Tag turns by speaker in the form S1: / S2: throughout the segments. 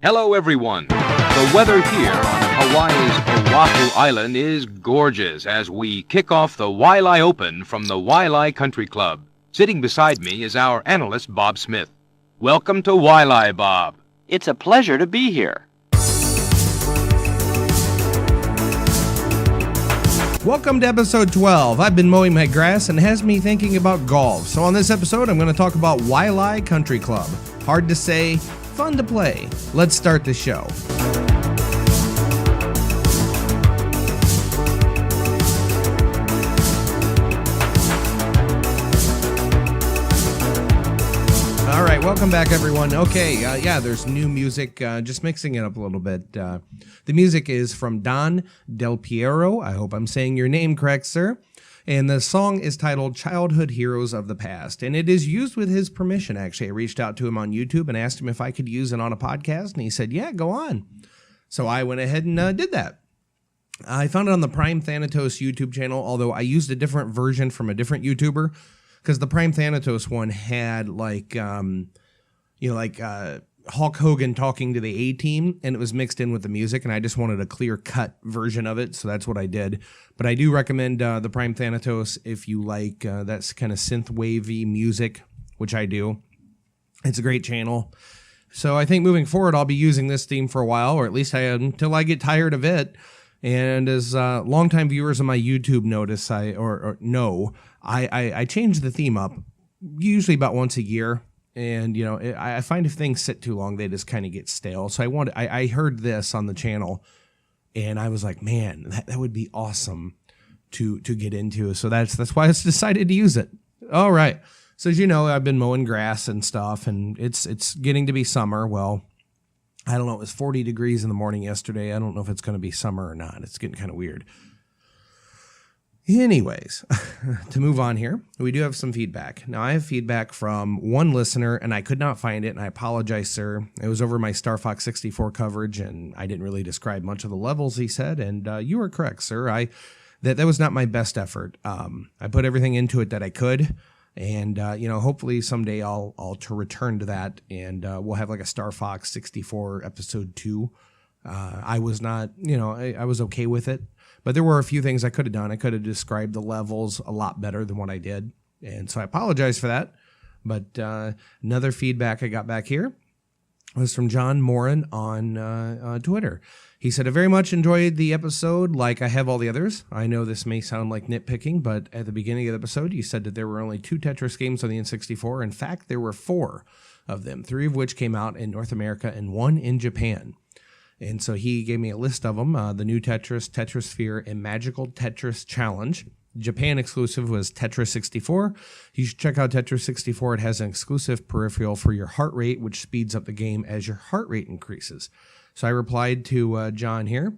S1: Hello, everyone. The weather here on Hawaii's Oahu Island is gorgeous as we kick off the Waialae Open from the Waialae Country Club. Sitting beside me is our analyst, Bob Smith. Welcome to Waialae, Bob.
S2: It's a pleasure to be here.
S3: Welcome to episode 12. I've been mowing my grass and it has me thinking about golf. So on this episode, I'm going to talk about Waialae Country Club. Hard to say, fun to play. Let's start the show. All right, welcome back, everyone. Okay, there's new music, just mixing it up a little bit. The music is from Don Del Piero. I hope I'm saying your name correct, sir. And the song is titled Childhood Heroes of the Past. And it is used with his permission, actually. I reached out to him on YouTube and asked him if I could use it on a podcast. And he said, yeah, go on. So I went ahead and did that. I found it on the Prime Thanatos YouTube channel, although I used a different version from a different YouTuber. Because the Prime Thanatos one had Hulk Hogan talking to the A-Team, and it was mixed in with the music, and I just wanted a clear-cut version of it, so that's what I did. But I do recommend the Prime Thanatos if you like that kind of synth-wavy music, which I do. It's a great channel. So I think moving forward, I'll be using this theme for a while, or at least I am, until I get tired of it. And as longtime viewers of my YouTube notice, I change the theme up usually about once a year. And, I find if things sit too long, they just kind of get stale. So I heard this on the channel and I was like, man, that would be awesome to get into. So that's why I decided to use it. All right. So as you know, I've been mowing grass and stuff and it's getting to be summer. Well, I don't know. It was 40 degrees in the morning yesterday. I don't know if it's going to be summer or not. It's getting kind of weird. Anyways, to move on here, we do have some feedback. Now, I have feedback from one listener, and I could not find it, and I apologize, sir. It was over my Star Fox 64 coverage, and I didn't really describe much of the levels, he said, and you were correct, sir. That was not my best effort. I put everything into it that I could, and, hopefully someday I'll return to that, and we'll have like a Star Fox 64 episode 2. I was not, I was okay with it. But there were a few things I could have done. I could have described the levels a lot better than what I did. And so I apologize for that. But another feedback I got back here was from John Morin on Twitter. He said, I very much enjoyed the episode like I have all the others. I know this may sound like nitpicking, but at the beginning of the episode, you said that there were only 2 Tetris games on the N64. In fact, there were 4 of them, 3 of which came out in North America and 1 in Japan. And so he gave me a list of them, the new Tetris, Tetrisphere, and Magical Tetris Challenge. Japan exclusive was Tetris 64. You should check out Tetris 64. It has an exclusive peripheral for your heart rate, which speeds up the game as your heart rate increases. So I replied to John here,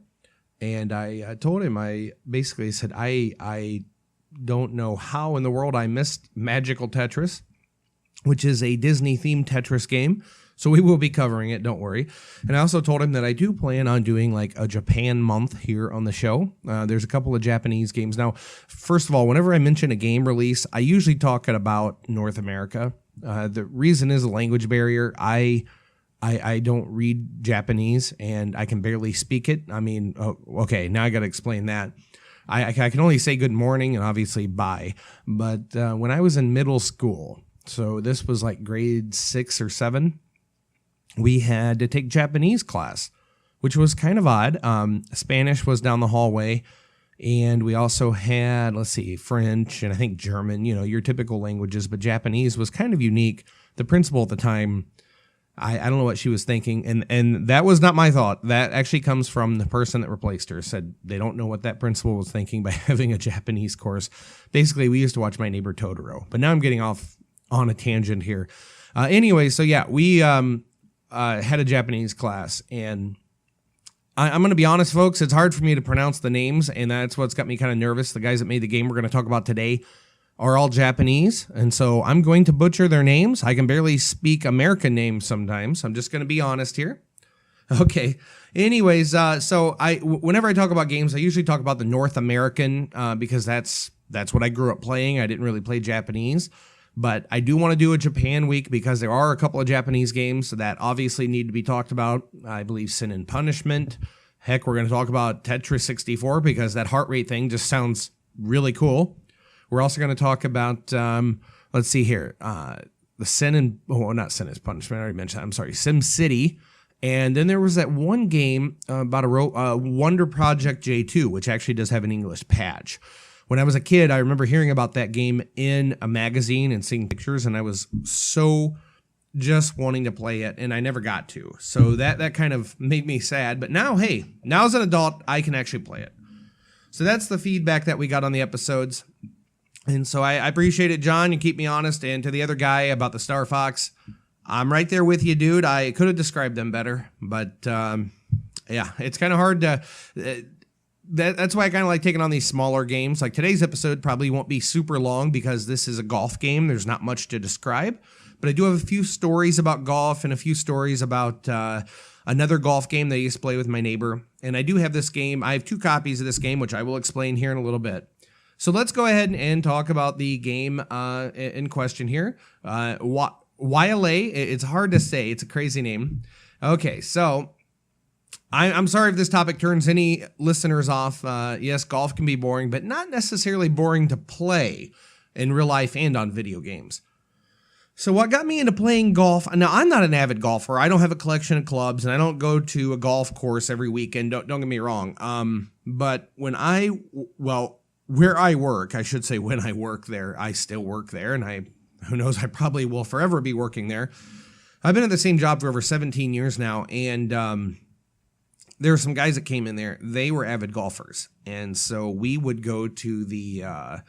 S3: and I told him, I basically said, I don't know how in the world I missed Magical Tetris, which is a Disney-themed Tetris game. So we will be covering it, don't worry. And I also told him that I do plan on doing like a Japan month here on the show. There's a couple of Japanese games. Now, first of all, whenever I mention a game release, I usually talk about North America. The reason is a language barrier. I don't read Japanese and I can barely speak it. I mean, okay, now I got to explain that. I can only say good morning and obviously bye. But when I was in middle school, so this was like grade 6 or 7, we had to take Japanese class, which was kind of odd. Spanish was down the hallway, and we also had, French and I think German, your typical languages, but Japanese was kind of unique. The principal at the time, I don't know what she was thinking, and that was not my thought. That actually comes from the person that replaced her, said they don't know what that principal was thinking by having a Japanese course. Basically, we used to watch My Neighbor Totoro, but now I'm getting off on a tangent here. Anyway, so yeah, we had a Japanese class, and I'm going to be honest, folks, it's hard for me to pronounce the names, and that's what's got me kind of nervous. The guys that made the game we're going to talk about today are all Japanese, and so I'm going to butcher their names. I can barely speak American names sometimes. I'm just going to be honest here. Okay. Anyways, so whenever I talk about games, I usually talk about the North American because that's what I grew up playing. I didn't really play Japanese. But I do want to do a Japan week because there are a couple of Japanese games that obviously need to be talked about. I believe Sin and Punishment. Heck, we're going to talk about Tetris 64 because that heart rate thing just sounds really cool. We're also going to talk about, let's see here, the Sin and, not Sin and Punishment, I already mentioned that. I'm sorry, Sim City. And then there was that one game about a Wonder Project J2, which actually does have an English patch. When I was a kid, I remember hearing about that game in a magazine and seeing pictures, and I was so just wanting to play it, and I never got to. So that kind of made me sad. But now, hey, now as an adult, I can actually play it. So that's the feedback that we got on the episodes. And so I appreciate it, John. You keep me honest. And to the other guy about the Star Fox, I'm right there with you, dude. I could have described them better, but yeah, it's kind of hard to... That's why I kind of like taking on these smaller games. Like today's episode probably won't be super long because this is a golf game. There's not much to describe, but I do have a few stories about golf and a few stories about another golf game that I used to play with my neighbor. And I do have this game. I have 2 copies of this game, which I will explain here in a little bit. So let's go ahead and talk about the game in question here. Waialae, it's hard to say. It's a crazy name. Okay, so... I'm sorry if this topic turns any listeners off. Yes, golf can be boring, but not necessarily boring to play in real life and on video games. So what got me into playing golf? Now, I'm not an avid golfer. I don't have a collection of clubs, and I don't go to a golf course every weekend. Don't get me wrong. But when where I work, I should say when I work there, I still work there, and who knows, I probably will forever be working there. I've been at the same job for over 17 years now, and there were some guys that came in there. They were avid golfers. And so we would go to the,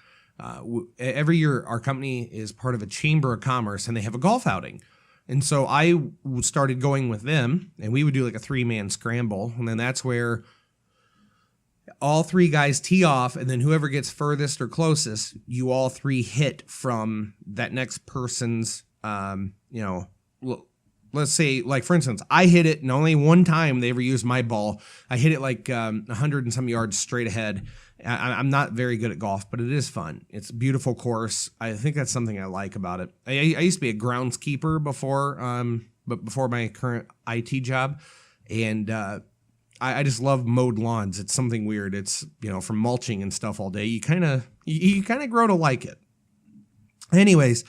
S3: every year our company is part of a chamber of commerce and they have a golf outing. And so I started going with them and we would do like a 3-man scramble. And then that's where all 3 guys tee off. And then whoever gets furthest or closest, you all 3 hit from that next person's, let's say, like, for instance, I hit it, and only one time they ever used my ball. I hit it like 100 and some yards straight ahead. I'm not very good at golf, but it is fun. It's a beautiful course. I think that's something I like about it. I used to be a groundskeeper before my current IT job, and I just love mowed lawns. It's something weird. It's, from mulching and stuff all day. You kind of grow to like it. Anyways,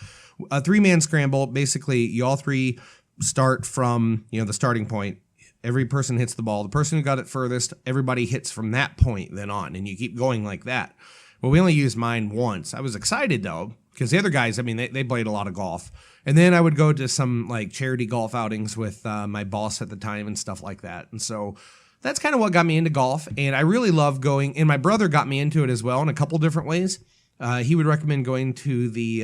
S3: a 3-man scramble. Basically, you all 3 start from, the starting point. Every person hits the ball. The person who got it furthest, everybody hits from that point then on, and you keep going like that. Well, we only used mine once. I was excited, though, because the other guys, they played a lot of golf. And then I would go to some, like, charity golf outings with my boss at the time and stuff like that. And so that's kind of what got me into golf, and I really love going, and my brother got me into it as well in a couple different ways. He would recommend going to the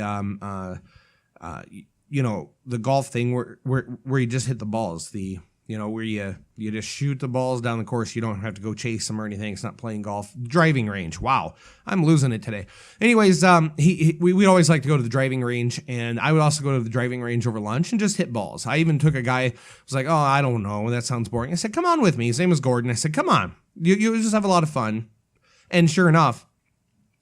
S3: the golf thing where you just hit the balls, where you just shoot the balls down the course. You don't have to go chase them or anything. It's not playing golf. Driving range. Wow, I'm losing it today. Anyways, we'd always like to go to the driving range, and I would also go to the driving range over lunch and just hit balls. I even took a guy who was like, oh, I don't know, that sounds boring. I said, come on with me. His name was Gordon. I said, come on, you just have a lot of fun. And sure enough,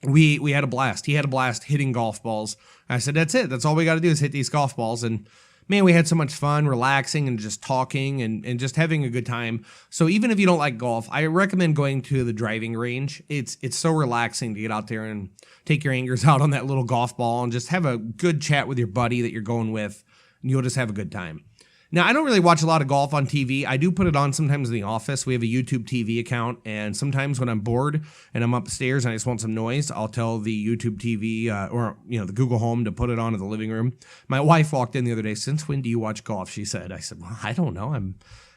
S3: we had a blast. He had a blast hitting golf balls. I said, that's it. That's all we got to do is hit these golf balls. And man, we had so much fun relaxing and just talking and just having a good time. So even if you don't like golf, I recommend going to the driving range. It's so relaxing to get out there and take your angers out on that little golf ball and just have a good chat with your buddy that you're going with. And you'll just have a good time. Now, I don't really watch a lot of golf on TV. I do put it on sometimes in the office. We have a YouTube TV account, and sometimes when I'm bored and I'm upstairs and I just want some noise, I'll tell the YouTube TV or the Google Home to put it on in the living room. My wife walked in the other day. Since when do you watch golf? She said. I said, well, I don't know.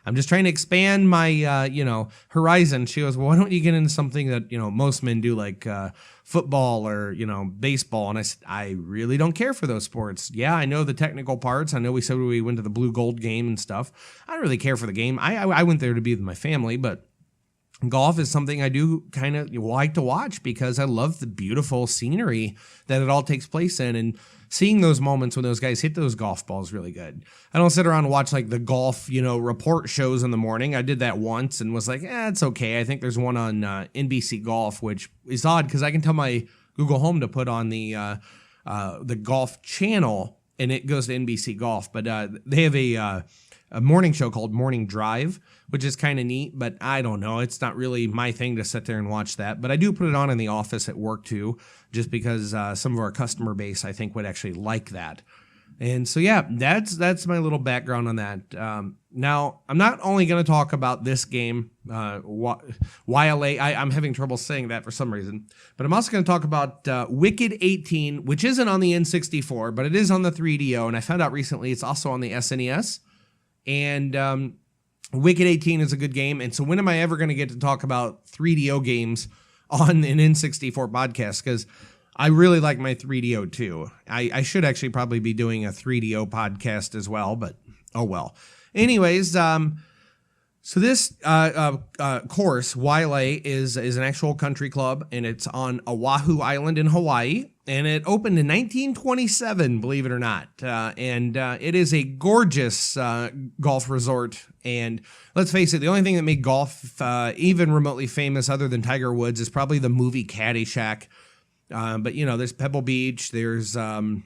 S3: I'm just trying to expand my horizon. She goes, well, why don't you get into something that most men do, like football or baseball? And I said, I really don't care for those sports. Yeah, I know the technical parts. I know we said we went to the blue gold game and stuff. I don't really care for the game. I went there to be with my family, but golf is something I do kind of like to watch because I love the beautiful scenery that it all takes place in, and seeing those moments when those guys hit those golf balls really good. I don't sit around and watch like the golf, report shows in the morning. I did that once and was like, it's okay. I think there's one on NBC Golf, which is odd because I can tell my Google Home to put on the the golf channel, and it goes to NBC Golf. But they have a morning show called Morning Drive, which is kind of neat, but I don't know. It's not really my thing to sit there and watch that. But I do put it on in the office at work too, just because some of our customer base, I think, would actually like that. And so, yeah, that's my little background on that. Now, I'm not only going to talk about this game, Waialae. I'm having trouble saying that for some reason. But I'm also going to talk about Wicked 18, which isn't on the N64, but it is on the 3DO. And I found out recently it's also on the SNES. And Wicked 18 is a good game. And so when am I ever going to get to talk about 3DO games on an N64 podcast? Because I really like my 3DO too. I should actually probably be doing a 3DO podcast as well, but oh well. Anyways, so this course, Waialae, is an actual country club, and it's on Oahu Island in Hawaii, and it opened in 1927, believe it or not. And it is a gorgeous golf resort. And let's face it, the only thing that made golf even remotely famous other than Tiger Woods is probably the movie Caddyshack. But, you know, there's Pebble Beach, there's a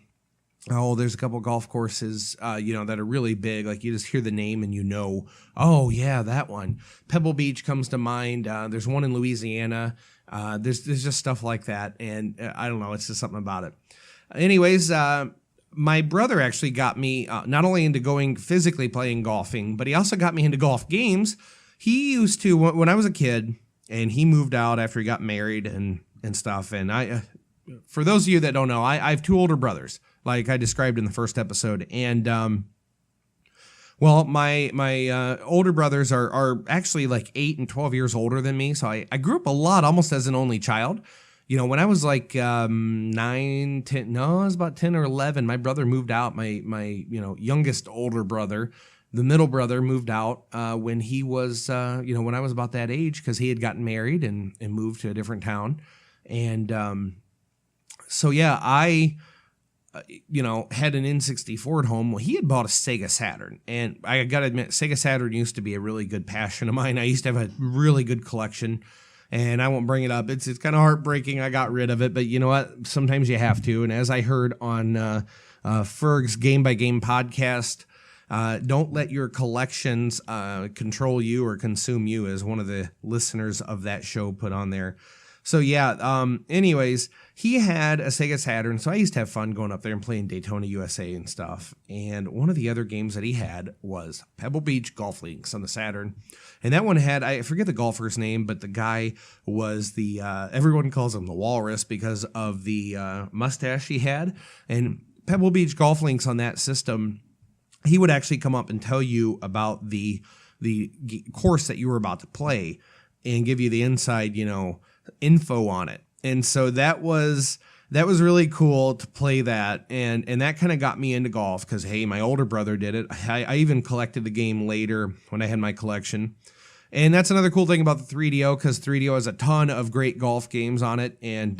S3: couple golf courses, that are really big. Like you just hear the name and you know, oh yeah, that one. Pebble Beach comes to mind. There's one in Louisiana. There's just stuff like that. And I don't know, it's just something about it. Anyways, my brother actually got me not only into going physically playing golfing, but he also got me into golf games. He used to, when I was a kid, and he moved out after he got married and stuff. And for those of you that don't know, I have two older brothers, like I described in the first episode. And, my older brothers are actually like 8 and 12 years older than me. So I grew up a lot, almost as an only child. You know, when I was like 9, 10, no, I was about 10 or 11, my brother moved out. My youngest older brother, the middle brother, moved out when he was, when I was about that age, because he had gotten married and moved to a different town. And I had an N64 at home. Well, he had bought a Sega Saturn. And I got to admit, Sega Saturn used to be a really good passion of mine. I used to have a really good collection. And I won't bring it up. It's kind of heartbreaking I got rid of it. But you know what? Sometimes you have to. And as I heard on Ferg's Game by Game podcast, don't let your collections control you or consume you, as one of the listeners of that show put on there. So yeah, anyways, he had a Sega Saturn, so I used to have fun going up there and playing Daytona USA and stuff. And one of the other games that he had was Pebble Beach Golf Links on the Saturn. And that one had, I forget the golfer's name, but the guy was everyone calls him the Walrus because of the mustache he had. And Pebble Beach Golf Links on that system, he would actually come up and tell you about the course that you were about to play and give you the inside, info on it. And so that was really cool to play that. And that kind of got me into golf because, hey, my older brother did it. I even collected the game later when I had my collection. And that's another cool thing about the 3DO, because 3DO has a ton of great golf games on it. And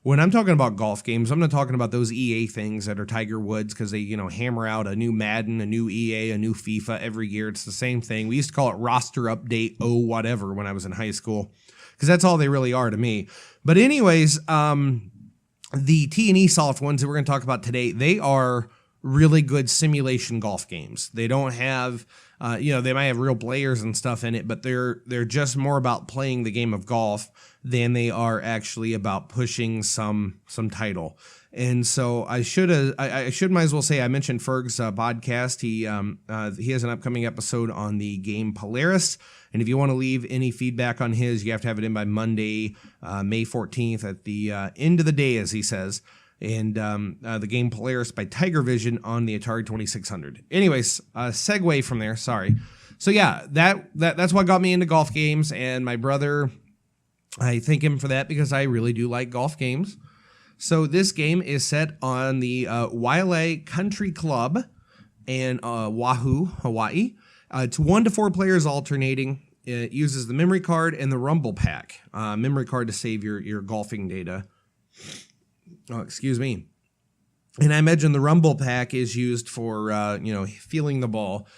S3: when I'm talking about golf games, I'm not talking about those EA things that are Tiger Woods, because they, hammer out a new Madden, a new EA, a new FIFA every year. It's the same thing. We used to call it roster update, whatever, when I was in high school, because that's all they really are to me. But anyways, the T&E Soft ones that we're going to talk about today, they are really good simulation golf games. They don't have, they might have real players and stuff in it, but they're just more about playing the game of golf than they are actually about pushing some title. And so I should might as well say, I mentioned Ferg's podcast. He has an upcoming episode on the game Polaris. And if you want to leave any feedback on his, you have to have it in by Monday, May 14th at the end of the day, as he says. And the game Polaris by Tiger Vision on the Atari 2600. Anyways, segue from there. Sorry. So yeah, that's what got me into golf games. And my brother, I thank him for that because I really do like golf games. So this game is set on the Waialae Country Club in Oahu, Hawaii. It's 1 to 4 players alternating. It uses the memory card and the rumble pack. Memory card to save your golfing data. Oh, excuse me. And I imagine the rumble pack is used for, feeling the ball.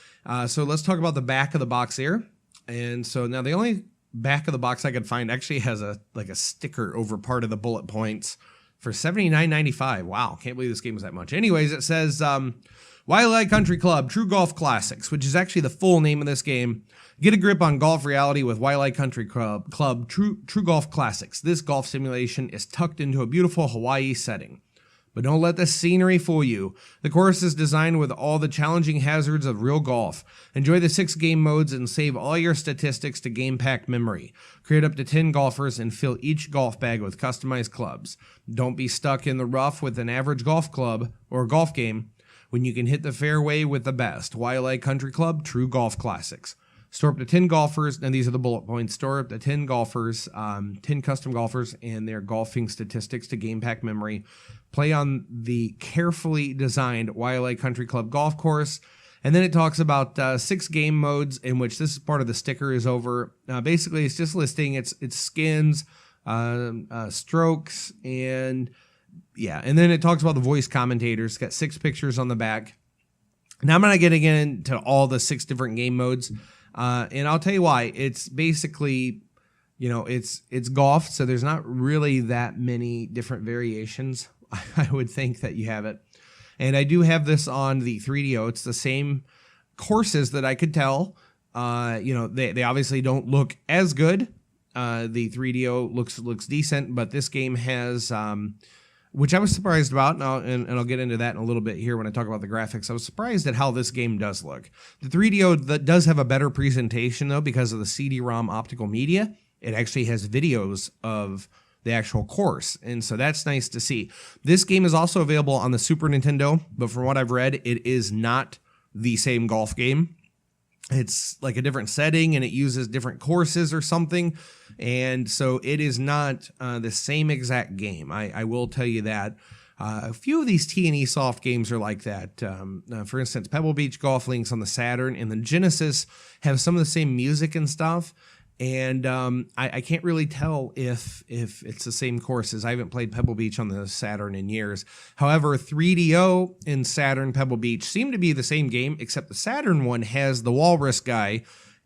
S3: So let's talk about the back of the box here. And so now the only back of the box I could find actually has a sticker over part of the bullet points for $79.95. Wow, can't believe this game was that much. Anyways, it says Waialae Country Club True Golf Classics, which is actually the full name of this game. Get a grip on golf reality with Waialae Country Club True Golf Classics. This golf simulation is tucked into a beautiful Hawaii setting. But don't let the scenery fool you. The course is designed with all the challenging hazards of real golf. Enjoy the 6 game modes and save all your statistics to game-packed memory. Create up to 10 golfers and fill each golf bag with customized clubs. Don't be stuck in the rough with an average golf club or golf game when you can hit the fairway with the best. Waialae Country Club True Golf Classics. Store up to 10 golfers, and these are the bullet points. Store up to 10 golfers, 10 custom golfers, and their golfing statistics to game-packed memory. Play on the carefully designed Waialae Country Club golf course. And then it talks about 6 game modes, in which this is part of the sticker is over. Basically, it's just listing its skins, strokes, and yeah. And then it talks about the voice commentators. It's got 6 pictures on the back. Now, I'm not getting into all the 6 different game modes. And I'll tell you why. It's basically, it's golf, so there's not really that many different variations. I would think that you have it. And I do have this on the 3DO. It's the same courses that I could tell. They obviously don't look as good. The 3DO looks decent, but this game has, which I was surprised about, and I'll get into that in a little bit here when I talk about the graphics. I was surprised at how this game does look. The 3DO that does have a better presentation, though, because of the CD-ROM optical media. It actually has videos of the actual course, and so that's nice to see. This game is also available on the Super Nintendo, but from what I've read, it is not the same golf game. It's like a different setting, and it uses different courses or something, and so it is not the same exact game. I will tell you that. A few of these T&E soft games are like that. For instance, Pebble Beach Golf Links on the Saturn and the Genesis have some of the same music and stuff, and I can't really tell if it's the same courses. I haven't played Pebble Beach on the Saturn in years. However, 3DO and Saturn Pebble Beach seem to be the same game, except the Saturn one has the walrus guy,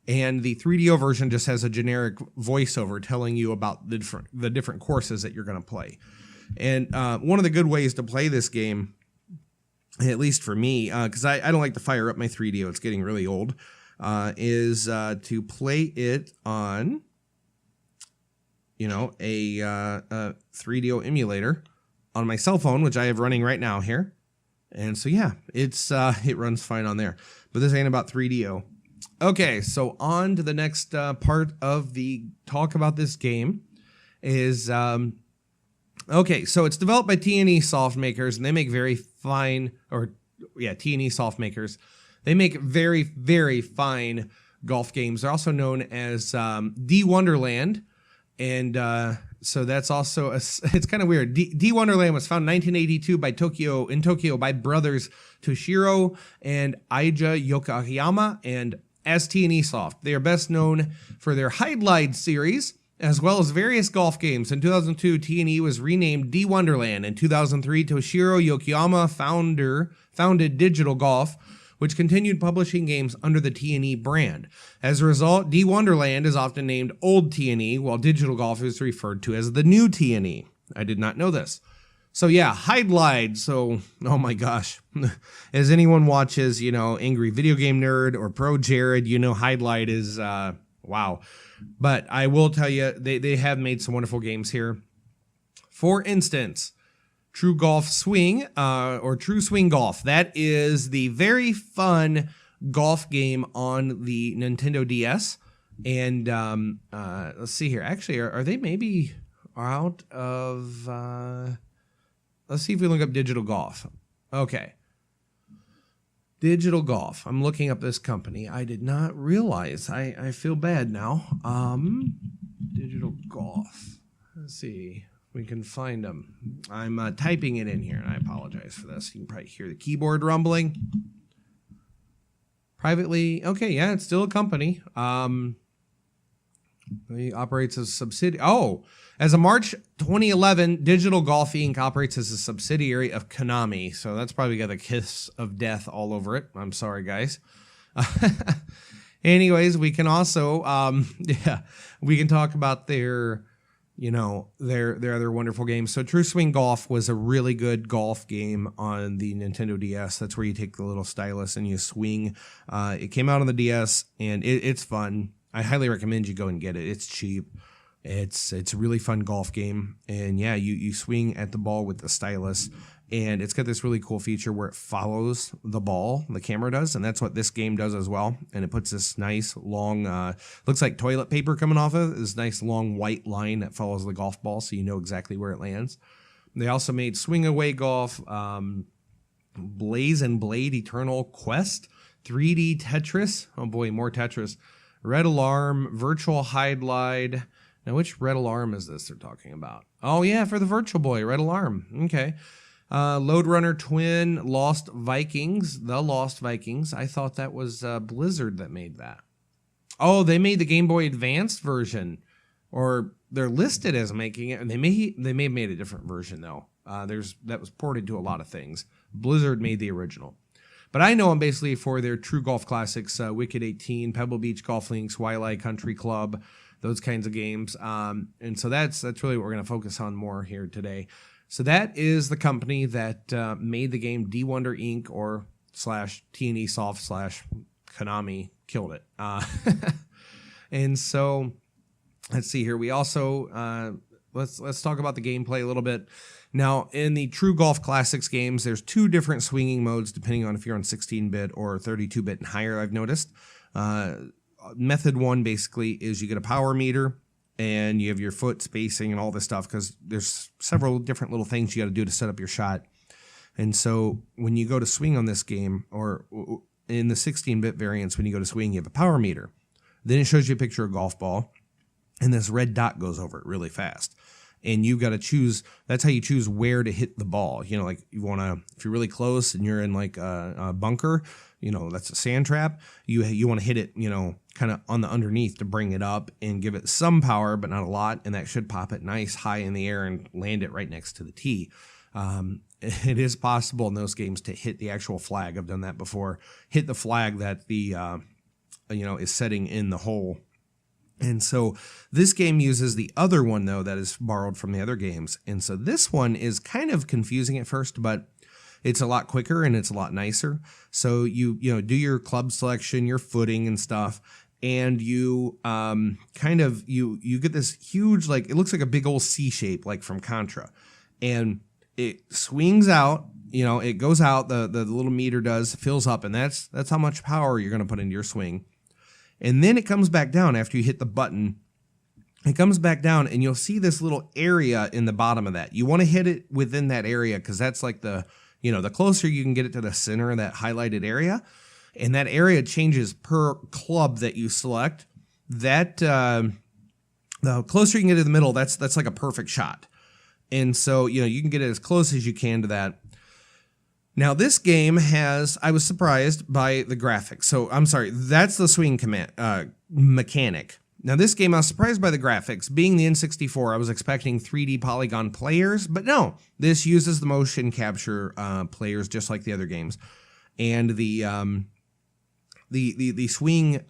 S3: and the 3DO version just has a generic voiceover telling you about the different courses that you're going to play. And one of the good ways to play this game, at least for me, because I don't like to fire up my 3DO, it's getting really old, is to play it on, a 3DO emulator on my cell phone, which I have running right now here. And so, yeah, it runs fine on there. But this ain't about 3DO. Okay, so on to the next part of the talk about this game is, okay, so it's developed by T&E Soft Makers, and they make very fine, T&E Soft Makers. They make very, very fine golf games. They're also known as D Wonderland, and so that's also it's kind of weird. D Wonderland was founded in 1982 in Tokyo by brothers Toshiro and Aija Yokoyama, and as T&E Soft. They are best known for their Highlight series, as well as various golf games. In 2002, T&E was renamed D Wonderland. In 2003, Toshiro Yokoyama founded Digital Golf, which continued publishing games under the T&E brand. As a result, D Wonderland is often named Old T&E, while Digital Golf is referred to as the New T&E. I did not know this. So yeah, Highlight. So, oh my gosh. As anyone watches, Angry Video Game Nerd or Pro Jared, Highlight is, wow. But I will tell you, they have made some wonderful games here. For instance, True Golf Swing, or True Swing Golf. That is the very fun golf game on the Nintendo DS. And let's see here. Actually, are they maybe out of... let's see if we look up Digital Golf. Okay. Digital Golf. I'm looking up this company. I did not realize. I feel bad now. Digital Golf. Let's see. We can find them. I'm typing it in here, and I apologize for this. You can probably hear the keyboard rumbling. Privately, okay, yeah, it's still a company. It operates as a subsidiary. Oh, as of March 2011, Digital Golf Inc. operates as a subsidiary of Konami. So that's probably got a kiss of death all over it. I'm sorry, guys. Anyways, we can also, we can talk about their you know, their other wonderful games. So True Swing Golf was a really good golf game on the Nintendo DS. That's where you take the little stylus and you swing. It came out on the DS, and it's fun. I highly recommend you go and get it. It's cheap. It's a really fun golf game. And yeah, you swing at the ball with the stylus. And it's got this really cool feature where it follows the ball, the camera does, and that's what this game does as well. And it puts this nice long, looks like toilet paper coming off of it, this nice long white line that follows the golf ball, so you know exactly where it lands. They also made Swing Away Golf, Blaze and Blade Eternal Quest, 3D Tetris, oh boy, more Tetris, Red Alarm, Virtual Hide Glide. Now, which Red Alarm is this they're talking about? Oh yeah, for the Virtual Boy, Red Alarm, okay. Lode Runner Twin, Lost Vikings, The Lost Vikings. I thought that was Blizzard that made that. Oh, they made the Game Boy Advanced version, or they're listed as making it, and they may have made a different version though. That was ported to a lot of things. Blizzard made the original, but I know them basically for their true golf classics: Wicked 18, Pebble Beach Golf Links, Waialae Country Club, those kinds of games. And so that's really what we're going to focus on more here today. So that is the company that made the game. D Wonder Inc. or /T&E Soft /Konami killed it. And so let's see here. We also let's talk about the gameplay a little bit. Now, in the True Golf Classics games, there's two different swinging modes depending on if you're on 16-bit or 32-bit and higher. I've noticed. Method one basically is you get a power meter, and you have your foot spacing and all this stuff because there's several different little things you got to do to set up your shot. And so when you go to swing on this game, or in the 16-bit variants, when you go to swing, you have a power meter. Then it shows you a picture of a golf ball, and this red dot goes over it really fast. And you've got to choose, that's how you choose where to hit the ball. You know, like you want to, if you're really close and you're in like a bunker, you know, that's a sand trap, you want to hit it, you know, kind of on the underneath to bring it up and give it some power, but not a lot. And that should pop it nice high in the air and land it right next to the tee. It is possible in those games to hit the actual flag. I've done that before. Hit the flag that the, is setting in the hole. And so this game uses the other one, though, that is borrowed from the other games. And so this one is kind of confusing at first, but it's a lot quicker and it's a lot nicer. So you do your club selection, your footing and stuff, and you you get this huge, like, it looks like a big old C shape, like from Contra. And it swings out, it goes out, the little meter does, fills up, and that's how much power you're going to put into your swing. And then it comes back down after you hit the button. It comes back down, and you'll see this little area in the bottom of that. You want to hit it within that area because that's like the closer you can get it to the center of that highlighted area. And that area changes per club that you select. That the closer you can get to the middle, that's like a perfect shot. And so, you can get it as close as you can to that. Now, this game I was surprised by the graphics. So, I'm sorry, that's the swing mechanic. Now, this game, I was surprised by the graphics. Being the N64, I was expecting 3D polygon players, but no. This uses the motion capture players just like the other games. And the swing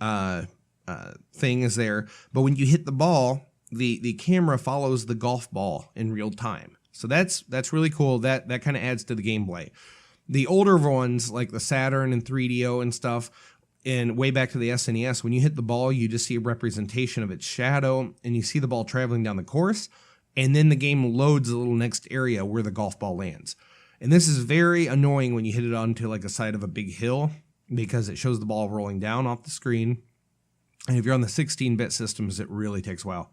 S3: thing is there, but when you hit the ball, the camera follows the golf ball in real time. So that's really cool. That kind of adds to the gameplay. The older ones, like the Saturn and 3DO and stuff, and way back to the SNES, when you hit the ball, you just see a representation of its shadow, and you see the ball traveling down the course, and then the game loads the little next area where the golf ball lands. And this is very annoying when you hit it onto like a side of a big hill, because it shows the ball rolling down off the screen. And if you're on the 16-bit systems, it really takes a while.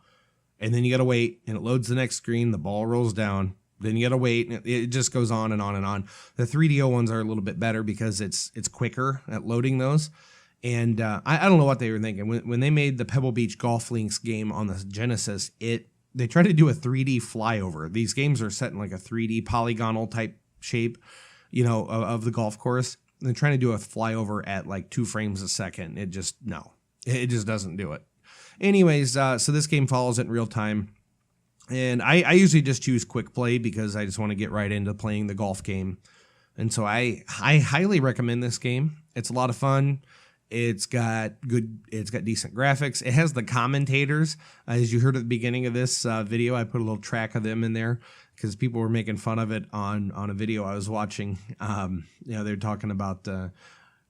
S3: And then you got to wait, and it loads the next screen, the ball rolls down. Then you got to wait, and it just goes on and on and on. The 3DO ones are a little bit better because it's quicker at loading those. And I don't know what they were thinking. When they made the Pebble Beach Golf Links game on the Genesis, they tried to do a 3D flyover. These games are set in like a 3D polygonal type shape, of the golf course. They're trying to do a flyover at like 2 frames a second. It just doesn't do it. Anyways, so this game follows it in real time. And I usually just choose quick play because I just want to get right into playing the golf game. And so I highly recommend this game. It's a lot of fun. It's got decent graphics. It has the commentators. As you heard at the beginning of this video, I put a little track of them in there because people were making fun of it on a video I was watching. They're talking about,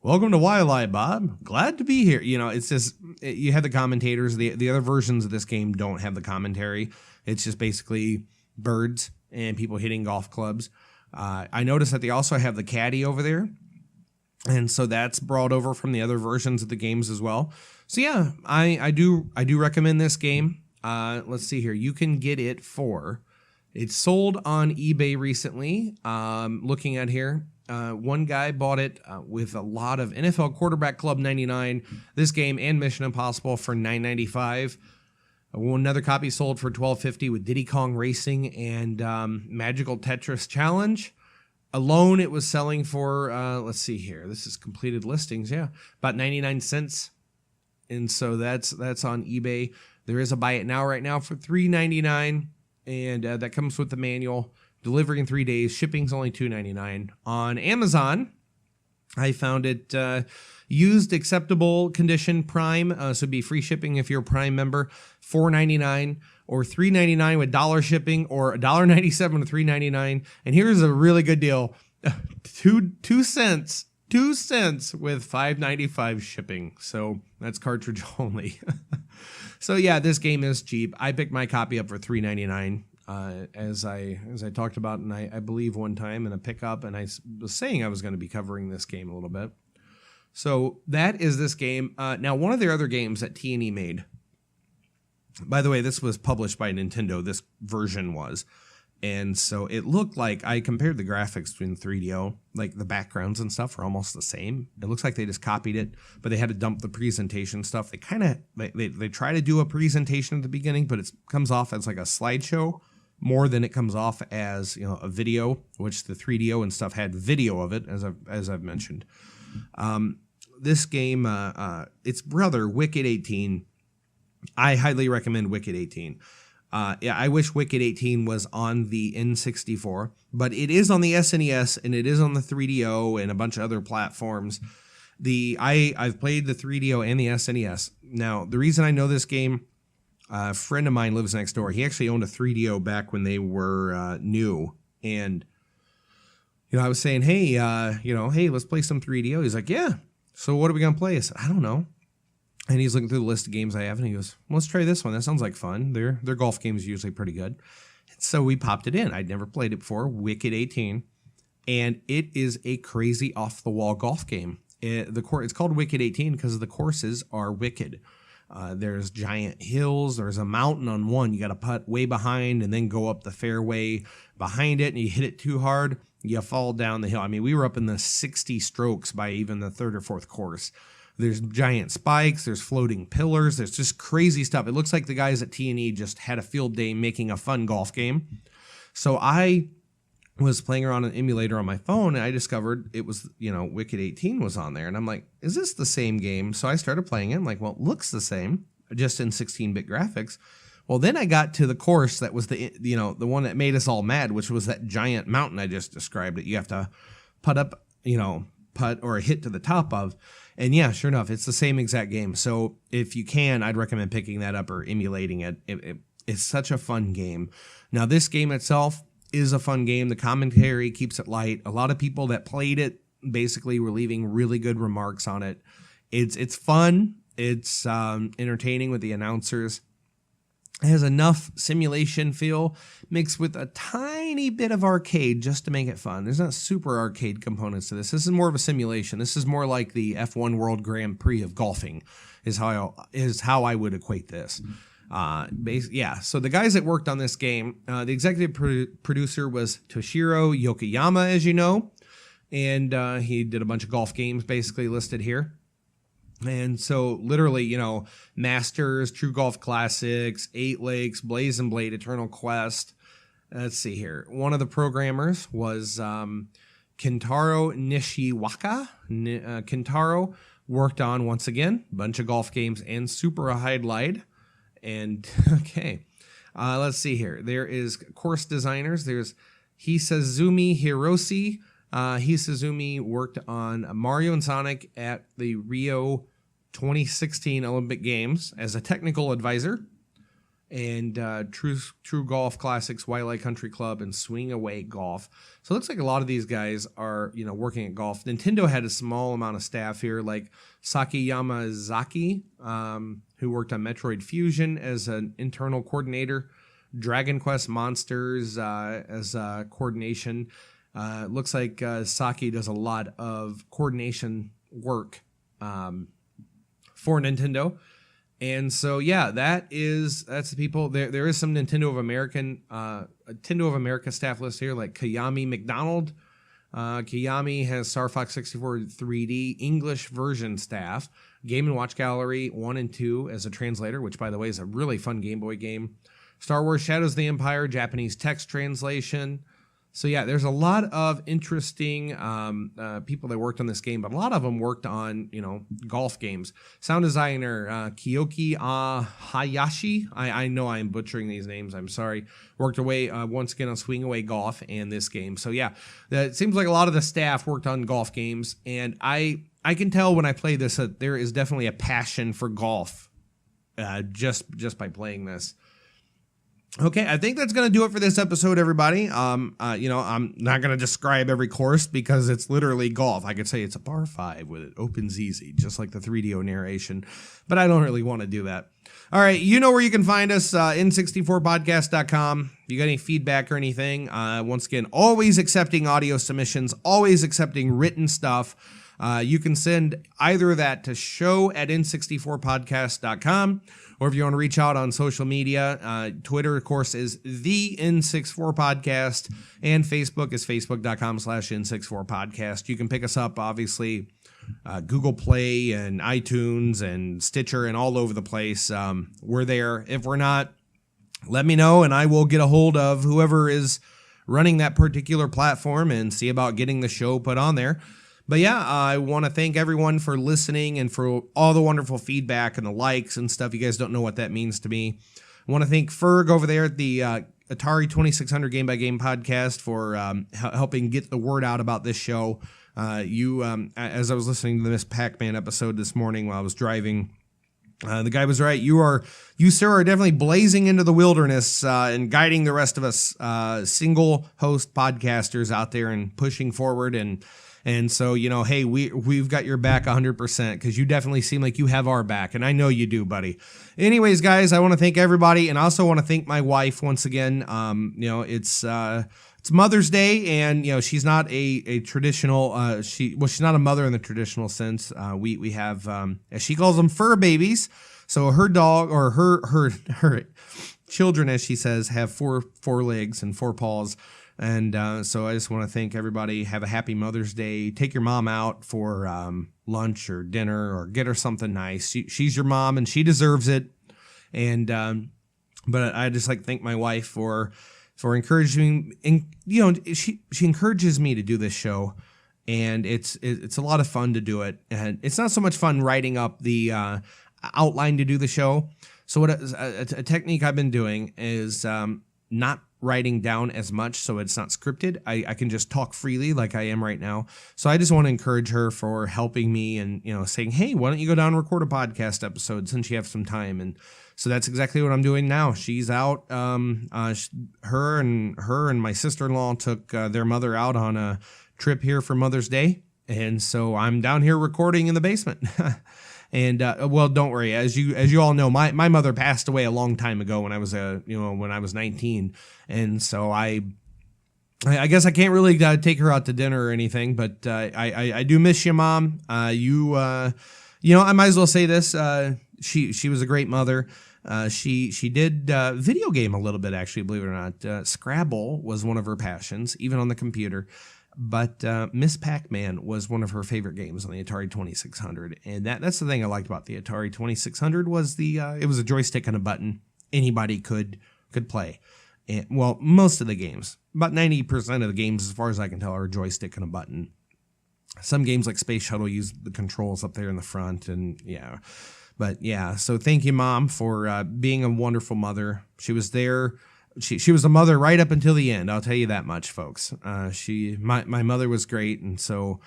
S3: welcome to Waialae, Bob. Glad to be here. It's just, you have the commentators. The other versions of this game don't have the commentary. It's just basically birds and people hitting golf clubs. I noticed that they also have the caddy over there. And so that's brought over from the other versions of the games as well. So yeah, I do recommend this game. Let's see here. You can get it it's sold on eBay recently. Looking at here, one guy bought it with a lot of NFL Quarterback Club 99, this game and Mission Impossible for $9.95. Another copy sold for $12.50 with Diddy Kong Racing and Magical Tetris Challenge. Alone, it was selling for, let's see here. This is completed listings, yeah, about 99 cents. And so that's on eBay. There is a buy it now right now for $3.99, and that comes with the manual. Delivery in 3 days. Shipping's only $2.99. On Amazon, I found it used, acceptable condition, Prime, so it'd be free shipping if you're a Prime member, $4.99. Or $3.99 with dollar shipping, or $1.97 with $3.99. And here's a really good deal: 2 cents with $5.95 shipping. So that's cartridge only. So yeah, this game is cheap. I picked my copy up for $3.99, as I talked about, and I believe one time in a pickup, and I was saying I was going to be covering this game a little bit. So that is this game. Now, one of their other games that T&E made. By the way, this was published by Nintendo, this version was. And so it looked like, I compared the graphics between 3DO, like the backgrounds and stuff are almost the same. It looks like they just copied it, but they had to dump the presentation stuff. They kind of, they try to do a presentation at the beginning, but it comes off as like a slideshow more than it comes off as, a video, which the 3DO and stuff had video of it, as I've mentioned. This game, its brother, Wicked 18, I highly recommend Wicked 18. I wish Wicked 18 was on the N64, but it is on the SNES and it is on the 3DO and a bunch of other platforms. I've played the 3DO and the SNES. Now, the reason I know this game, a friend of mine lives next door. He actually owned a 3DO back when they were new. And, I was saying, hey, let's play some 3DO. He's like, yeah. So what are we going to play? I said, I don't know. And he's looking through the list of games I have, and he goes, well, let's try this one. That sounds like fun. Their golf game is usually pretty good. And so we popped it in. I'd never played it before, Wicked 18. And it is a crazy off-the-wall golf game. It's called Wicked 18 because the courses are wicked. There's giant hills. There's a mountain on one. You got to putt way behind and then go up the fairway behind it, and you hit it too hard, you fall down the hill. I mean, we were up in the 60 strokes by even the third or fourth course. There's giant spikes, there's floating pillars, there's just crazy stuff. It looks like the guys at T&E just had a field day making a fun golf game. So I was playing around an emulator on my phone, and I discovered it was, Wicked 18 was on there. And I'm like, is this the same game? So I started playing it. I'm like, well, it looks the same, just in 16-bit graphics. Well, then I got to the course that was the one that made us all mad, which was that giant mountain I just described that you have to putt up, putt or hit to the top of. And yeah, sure enough, it's the same exact game. So if you can, I'd recommend picking that up or emulating it. It's such a fun game. Now, this game itself is a fun game. The commentary keeps it light. A lot of people that played it basically were leaving really good remarks on it. It's fun. It's entertaining with the announcers. It has enough simulation feel mixed with a tiny bit of arcade just to make it fun. There's not super arcade components to this. This is more of a simulation. This is more like the F1 World Grand Prix of golfing is how I would equate this. So the guys that worked on this game, the executive producer was Toshiro Yokoyama, as you know, and he did a bunch of golf games basically listed here. And so literally, Masters, True Golf Classics, 8 Lakes, Blaze and Blade, Eternal Quest. Let's see here. One of the programmers was Kentaro Nishiwaka. Kentaro worked on, once again, a bunch of golf games and Super Highlight. And, okay, let's see here. There is course designers. There's Hisazumi Hiroshi. Hisazumi worked on Mario and Sonic at the Rio 2016 Olympic Games as a technical advisor, and True Golf Classics, Waialae Country Club, and Swing Away Golf. So it looks like a lot of these guys are, working at golf. Nintendo had a small amount of staff here, like Saki Yamazaki, who worked on Metroid Fusion as an internal coordinator, Dragon Quest Monsters as coordination. Looks like Saki does a lot of coordination work for Nintendo. And so, yeah, that's the people. There is some Nintendo of America staff list here, like Kayami McDonald. Kayami has Star Fox 64 3D English version staff. Game & Watch Gallery 1 and 2 as a translator, which, by the way, is a really fun Game Boy game. Star Wars Shadows of the Empire, Japanese text translation. So, yeah, there's a lot of interesting people that worked on this game, but a lot of them worked on, golf games. Sound designer Kiyoki Hayashi, I know I'm butchering these names, I'm sorry, worked away once again on Swing Away Golf and this game. So, yeah, it seems like a lot of the staff worked on golf games, and I can tell when I play this that there is definitely a passion for golf just by playing this. Okay, I think that's going to do it for this episode, everybody. I'm not going to describe every course because it's literally golf. I could say it's a par 5 with it opens easy, just like the 3DO narration, but I don't really want to do that. All right, you know where you can find us, N64podcast.com. If you got any feedback or anything, once again, always accepting audio submissions, always accepting written stuff. You can send either of that to show@N64podcast.com, or if you want to reach out on social media, Twitter, of course, is the N64 Podcast, and Facebook is facebook.com/N64 Podcast. You can pick us up, obviously, Google Play and iTunes and Stitcher and all over the place. We're there. If we're not, let me know, and I will get a hold of whoever is running that particular platform and see about getting the show put on there. But yeah, I want to thank everyone for listening and for all the wonderful feedback and the likes and stuff. You guys don't know what that means to me. I want to thank Ferg over there at the Atari 2600 Game by Game podcast for helping get the word out about this show. As I was listening to this Pac-Man episode this morning while I was driving, the guy was right. You, sir, are definitely blazing into the wilderness and guiding the rest of us single host podcasters out there and pushing forward. And so, hey, we've got your back 100% because you definitely seem like you have our back. And I know you do, buddy. Anyways, guys, I want to thank everybody. And I also want to thank my wife once again. It's Mother's Day, and, she's not a traditional, she's not a mother in the traditional sense. We have, as she calls them, fur babies. So her dog, or her children, as she says, have four legs and 4 paws. And so I just want to thank everybody. Have a happy Mother's Day. Take your mom out for lunch or dinner, or get her something nice. She's your mom and she deserves it. And but I just like to thank my wife for encouraging. And she encourages me to do this show, and it's a lot of fun to do it. And it's not so much fun writing up the outline to do the show. So what a technique I've been doing is not writing down as much, so it's not scripted. I can just talk freely like I am right now. So I just want to encourage her for helping me and, saying, hey, why don't you go down and record a podcast episode since you have some time? And so that's exactly what I'm doing now. She's out. Her and my sister-in-law took their mother out on a trip here for Mother's Day. And so I'm down here recording in the basement. And well, don't worry. As you all know, my mother passed away a long time ago when I was when I was 19, and so I guess I can't really take her out to dinner or anything. But I do miss you, Mom. I might as well say this. She was a great mother. She did video game a little bit, actually, believe it or not. Scrabble was one of her passions, even on the computer. But Miss Pac-Man was one of her favorite games on the Atari 2600, and that's the thing I liked about the Atari 2600 was it was a joystick and a button. Anybody could play. And, well, most of the games, about 90% of the games, as far as I can tell, are a joystick and a button. Some games like Space Shuttle use the controls up there in the front, and yeah. But yeah, so thank you, Mom, for being a wonderful mother. She was there. She was a mother right up until the end. I'll tell you that much, folks. My mother was great, and so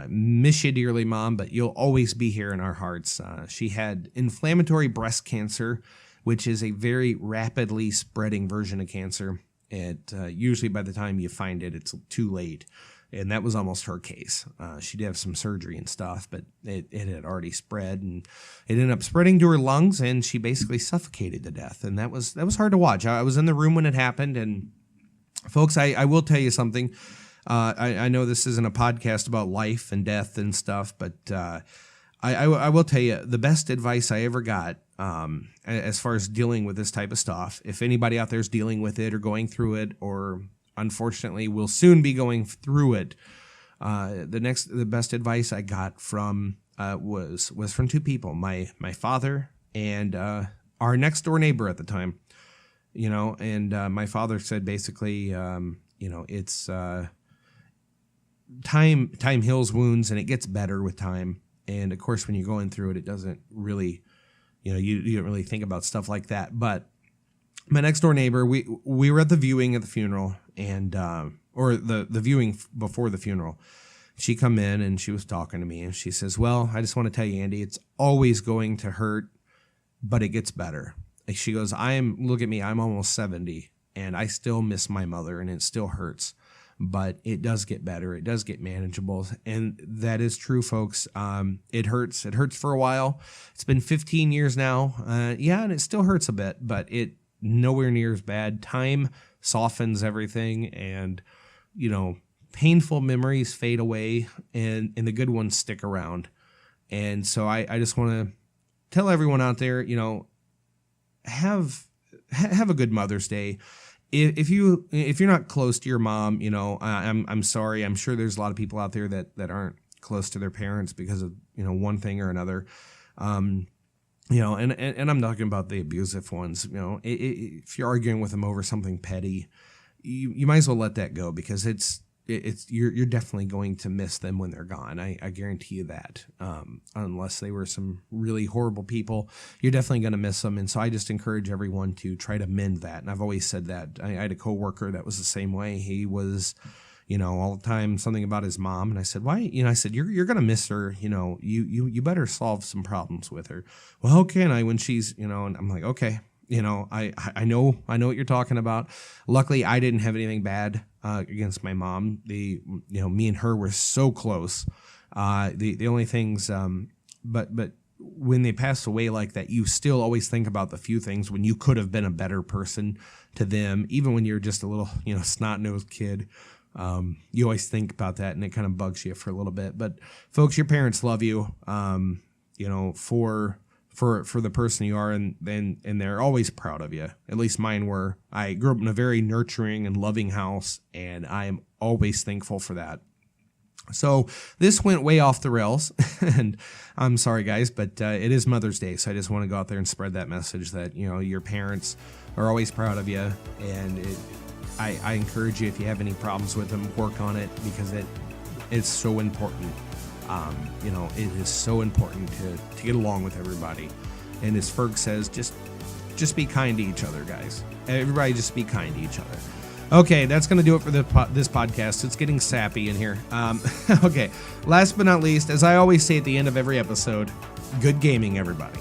S3: Miss you dearly, Mom, but you'll always be here in our hearts. She had inflammatory breast cancer, which is a very rapidly spreading version of cancer. It usually by the time you find it, it's too late. And that was almost her case. She did have some surgery and stuff, but it had already spread, and it ended up spreading to her lungs, and she basically suffocated to death. And that was hard to watch. I was in the room when it happened, and folks, I will tell you something. I know this isn't a podcast about life and death and stuff, but I will tell you the best advice I ever got as far as dealing with this type of stuff. If anybody out there is dealing with it or going through it, or unfortunately will soon be going through it, the best advice I got from was from two people, my father and our next door neighbor at the time. And my father said basically, it's time heals wounds, and it gets better with time. And of course, when you're going through it, it doesn't really, you don't really think about stuff like that. But my next door neighbor, we were at the viewing at the funeral, and or the viewing before the funeral. She come in and she was talking to me, and she says, "Well, I just want to tell you, Andy, it's always going to hurt, but it gets better." And she goes, look at me, I'm almost 70, and I still miss my mother, and it still hurts, but it does get better. It does get manageable. And that is true, folks. It hurts. It hurts for a while. It's been 15 years now. And it still hurts a bit, but it nowhere near as bad. Time softens everything, and, painful memories fade away, and the good ones stick around. And so I just want to tell everyone out there, have a good Mother's Day. If you're not close to your mom, I'm sorry. I'm sure there's a lot of people out there that aren't close to their parents because of one thing or another. And I'm talking about the abusive ones. If you're arguing with them over something petty, you might as well let that go, because you're definitely going to miss them when they're gone. I guarantee you that. Unless they were some really horrible people, you're definitely going to miss them. And so I just encourage everyone to try to mend that. And I've always said that. I had a coworker that was the same way. He was, all the time something about his mom. And I said, why? I said, you're going to miss her. You better solve some problems with her. Well, how can I when she's, and I'm like, okay. I know what you're talking about. Luckily, I didn't have anything bad against my mom. Me and her were so close. The only things, but when they pass away like that, you still always think about the few things when you could have been a better person to them, even when you're just a little, snot-nosed kid. You always think about that, and it kind of bugs you for a little bit. But folks, your parents love you, for the person you are, and they're always proud of you. At least mine were. I grew up in a very nurturing and loving house, and I am always thankful for that. So this went way off the rails, and I'm sorry, guys, but it is Mother's Day, so I just want to go out there and spread that message that, your parents are always proud of you, and I encourage you, if you have any problems with them, work on it, because it's so important. It is so important to get along with everybody. And as Ferg says, just be kind to each other, guys. Everybody just be kind to each other. Okay, that's going to do it for this podcast. It's getting sappy in here. Okay, last but not least, as I always say at the end of every episode, good gaming, everybody.